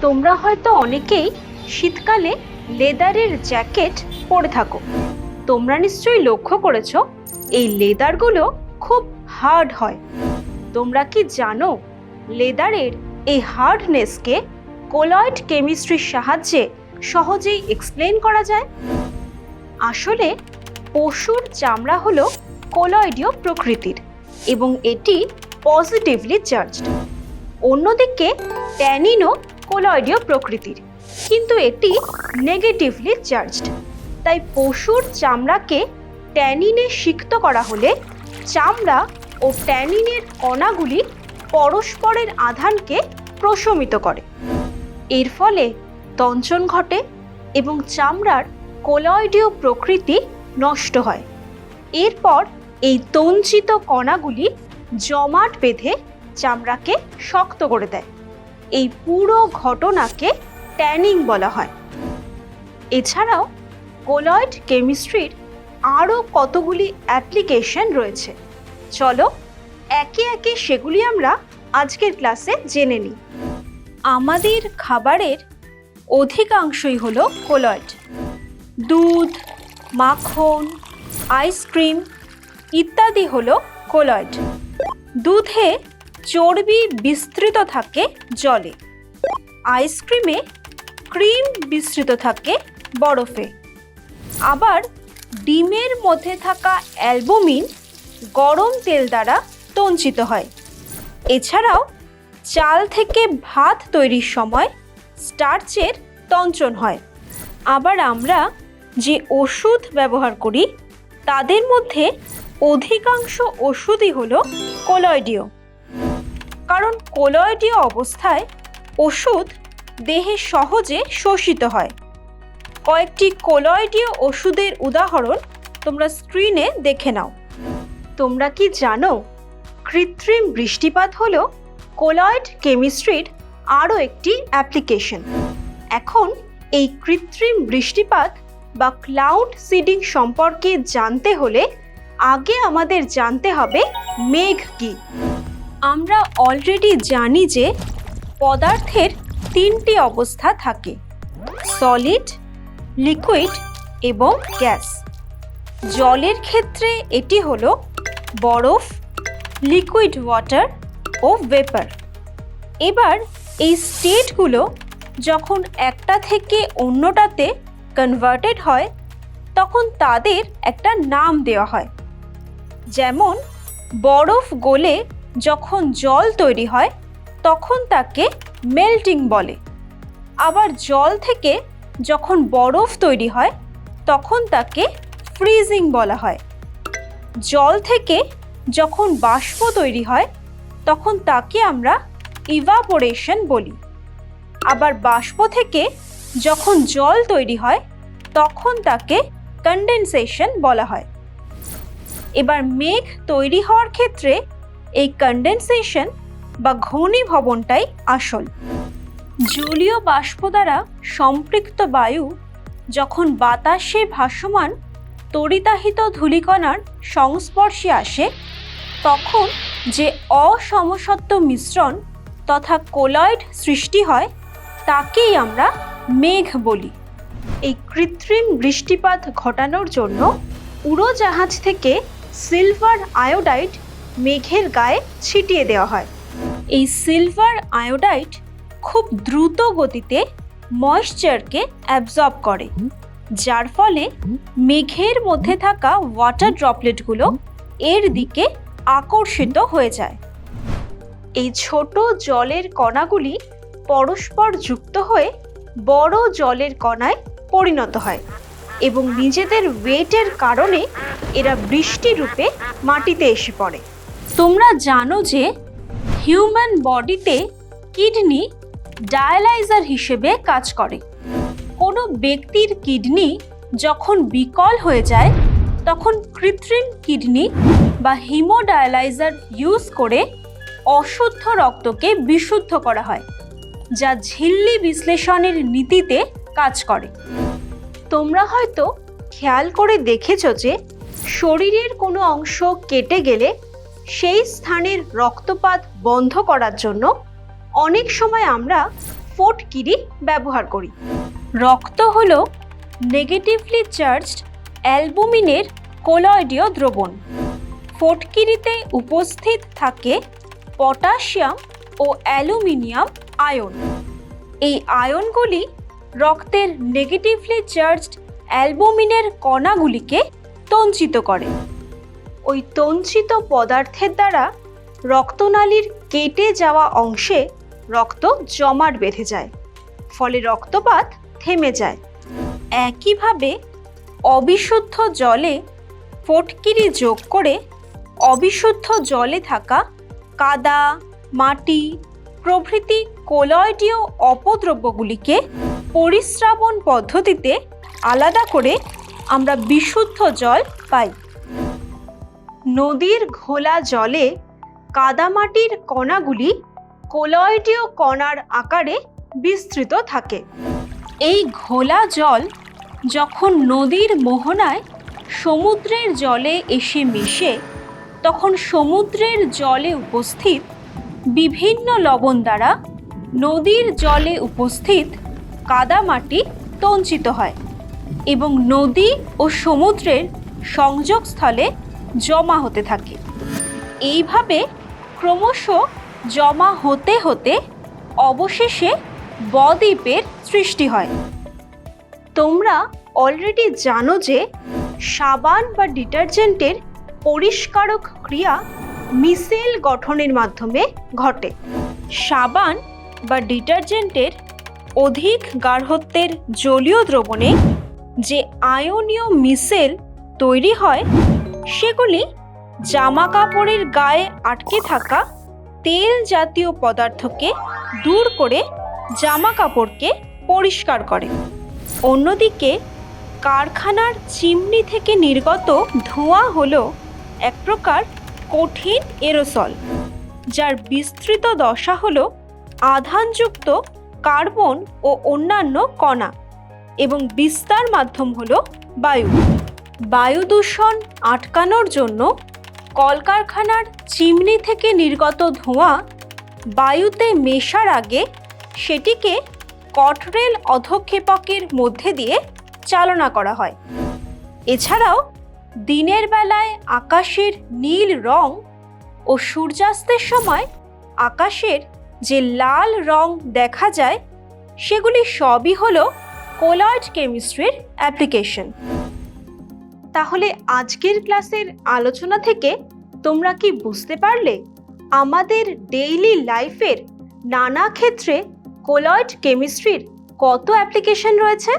তোমরা হয়তো অনেকেই শীতকালে লেদারের জ্যাকেট পরে থাকো। তোমরা নিশ্চয়ই লক্ষ্য করেছো এই লেদারগুলো খুব হার্ড হয়। তোমরা কি জানো লেদারের এই হার্ডনেসকে কোলয়েড কেমিস্ট্রির সাহায্যে সহজেই এক্সপ্লেন করা যায়? আসলে পশুর চামড়া হলো কোলয়েডীয় প্রকৃতির এবং এটি পজিটিভলি চার্জড। অন্যদিকে ট্যানিনও কোলয়েডীয় প্রকৃতির, কিন্তু এটি নেগেটিভলি চার্জড। তাই পশুর চামড়াকে ট্যানিনে সিক্ত করা হলে চামড়া ও ট্যানিনের কণাগুলি পরস্পরের আধানকে প্রশমিত করে। এর ফলে তঞ্চন ঘটে এবং চামড়ার কোলয়েডীয় প্রকৃতি নষ্ট হয়। এরপর এই তঞ্চিত কণাগুলি জমাট বেঁধে চামড়াকে শক্ত করে দেয়। এই পুরো ঘটনাকে ট্যানিং বলা হয়। এছাড়াও কোলয়েড কেমিস্ট্রির আরও কতগুলি অ্যাপ্লিকেশন রয়েছে। চলো একে একে সেগুলি আমরা আজকের ক্লাসে জেনে নিই। আমাদের খাবারের অধিকাংশই হলো কোলয়েড। দুধ, মাখন, আইসক্রিম ইত্যাদি হলো কোলয়েড। দুধে চর্বি বিস্তৃত থাকে জলে, আইসক্রিমে ক্রিম বিস্তৃত থাকে বরফে। আবার ডিমের মধ্যে থাকা অ্যালবুমিন গরম তেল দ্বারা তঞ্চিত হয়। এছাড়াও চাল থেকে ভাত তৈরির সময় স্টার্চের তঞ্চন হয়। আবার আমরা যে ওষুধ ব্যবহার করি তাদের মধ্যে অধিকাংশ ওষুধই হলো কোলয়েডীয়, কারণ কোলয়েডীয় অবস্থায় ওষুধ দেহে সহজে শোষিত হয়। কয়েকটি কোলয়েডীয় ওষুধের উদাহরণ তোমরা স্ক্রিনে দেখে নাও। তোমরা কি জানো কৃত্রিম বৃষ্টিপাত হলো কোলয়েড কেমিস্ট্রির আরও একটি অ্যাপ্লিকেশন। এখন এই কৃত্রিম বৃষ্টিপাত বা ক্লাউড সিডিং সম্পর্কে জানতে হলে আগে আমাদের জানতে হবে মেঘ কি। আমরা অলরেডি জানি যে পদার্থের তিনটি অবস্থা থাকে: সলিড, লিকুইড এবং গ্যাস। জলের ক্ষেত্রে এটি হলো বরফ, লিকুইড ওয়াটার ও ভেপার। এবার এই স্টেটগুলো যখন একটা থেকে অন্যটাতে কনভার্টেড হয় তখন তাদের একটা নাম দেওয়া হয়। যেমন বরফ গলে যখন জল তৈরি হয় তখন তাকে মেল্টিং বলে। আবার জল থেকে যখন বরফ তৈরি হয় তখন তাকে ফ্রিজিং বলা হয়। জল থেকে যখন বাষ্প তৈরি হয় তখন তাকে আমরা ইভাপোরেশন বলি। আবার বাষ্প থেকে যখন জল তৈরি হয় তখন তাকে কনডেনসেশন বলা হয়। এবার মেঘ তৈরি হওয়ার ক্ষেত্রে এই কনডেনসেশন বা ঘনীভবনটাই আসল। জলীয় বাষ্প দ্বারা সম্পৃক্ত বায়ু যখন বাতাসে ভাসমান তড়িতাহিত ধূলিকণার সংস্পর্শে আসে তখন যে অসমসত্ব মিশ্রণ তথা কোলয়েড সৃষ্টি হয় তাকেই আমরা মেঘ বলি। এই কৃত্রিম বৃষ্টিপাত ঘটানোর জন্য উড়োজাহাজ থেকে সিলভার আয়োডাইড মেঘের গায়ে ছিটিয়ে দেওয়া হয়। এই সিলভার আয়োডাইড খুব দ্রুত গতিতে ময়েশ্চারকে অ্যাবজর্ব করে, যার ফলে মেঘের মধ্যে থাকা ওয়াটার ড্রপলেটগুলো এর দিকে আকর্ষিত হয়ে যায়। এই ছোট জলের কণাগুলি পরস্পর যুক্ত হয়ে বড় জলের কণায় পরিণত হয় এবং নিজেদের ওয়েটের কারণে এরা বৃষ্টি রূপে মাটিতে এসে পড়ে। তোমরা জানো যে হিউম্যান বডিতে কিডনি ডায়ালাইজার হিসেবে কাজ করে। কোনো ব্যক্তির কিডনি যখন বিকল হয়ে যায় তখন কৃত্রিম কিডনি বা হিমোডায়ালাইজার ইউজ করে অশুদ্ধ রক্তকে বিশুদ্ধ করা হয়, যা ঝিল্লি বিশ্লেষণের নীতিতে কাজ করে। তোমরা হয়তো খেয়াল করে দেখেছো যে শরীরের কোনো অংশ কেটে গেলে সেই স্থানের রক্তপাত বন্ধ করার জন্য অনেক সময় আমরা ফটকিরি ব্যবহার করি। রক্ত হলো নেগেটিভলি চার্জড অ্যালবুমিনের কলয়েডীয় দ্রবণ। ফটকিরিতে উপস্থিত থাকে পটাশিয়াম ও অ্যালুমিনিয়াম আয়ন। এই আয়নগুলি রক্তের নেগেটিভলি চার্জড অ্যালবুমিনের কণাগুলিকে তঞ্চিত করে। ওই তঞ্চিত পদার্থের দ্বারা রক্তনালীর কেটে যাওয়া অংশে রক্ত জমাট বেঁধে যায়, ফলে রক্তপাত থেমে যায়। একইভাবে অবিশুদ্ধ জলে ফটকিরি যোগ করে অবিশুদ্ধ জলে থাকা কাদা, মাটি প্রভৃতি কলয়েডীয় অপদ্রব্যগুলিকে পরিস্রাবণ পদ্ধতিতে আলাদা করে আমরা বিশুদ্ধ জল পাই। নদীর ঘোলা জলে কাদামাটির কণাগুলি কলয়েডীয় কণার আকারে বিস্তৃত থাকে। এই ঘোলা জল যখন নদীর মোহনায় সমুদ্রের জলে এসে মিশে, তখন সমুদ্রের জলে উপস্থিত বিভিন্ন লবণ দ্বারা নদীর জলে উপস্থিত কাদামাটি তঞ্চিত হয় এবং নদী ও সমুদ্রের সংযোগস্থলে জমা হতে থাকে। এইভাবে ক্রমশ জমা হতে হতে অবশেষে বদ্বীপের সৃষ্টি হয়। তোমরা অলরেডি জানো যে সাবান বা ডিটারজেন্টের পরিষ্কারক ক্রিয়া মিসেল গঠনের মাধ্যমে ঘটে। সাবান বা ডিটারজেন্টের অধিক গাঢ়ত্বের জলীয় দ্রবণে যে আয়নীয় মিসেল তৈরি হয়, সেগুলি জামা কাপড়ের গায়ে আটকে থাকা তেল জাতীয় পদার্থকে দূর করে জামা কাপড়কে পরিষ্কার করে। অন্যদিকে কারখানার চিমনি থেকে নির্গত ধোঁয়া হলো এক প্রকার কঠিন এরোসল, যার বিস্তৃত দশা হলো আধানযুক্ত কার্বন ও অন্যান্য কণা এবং বিস্তার মাধ্যম হলো বায়ু। বায়ু দূষণ আটকানোর জন্য কলকারখানার চিমনি থেকে নির্গত ধোঁয়া বায়ুতে মেশার আগে সেটিকে কটরেল অধঃক্ষেপকের মধ্যে দিয়ে চালনা করা হয়। এছাড়াও দিনের বেলায় আকাশের নীল রং ও সূর্যাস্তের সময় আকাশের যে লাল রং দেখা যায়, সেগুলি সবই হলো কলয়েড কেমিস্ট্রির অ্যাপ্লিকেশন। তাহলে আজকের ক্লাসের আলোচনা থেকে তোমরা কি বুঝতে পারলে আমাদের ডেইলি লাইফের নানা ক্ষেত্রে কলয়েড কেমিস্ট্রির কত অ্যাপ্লিকেশন রয়েছে?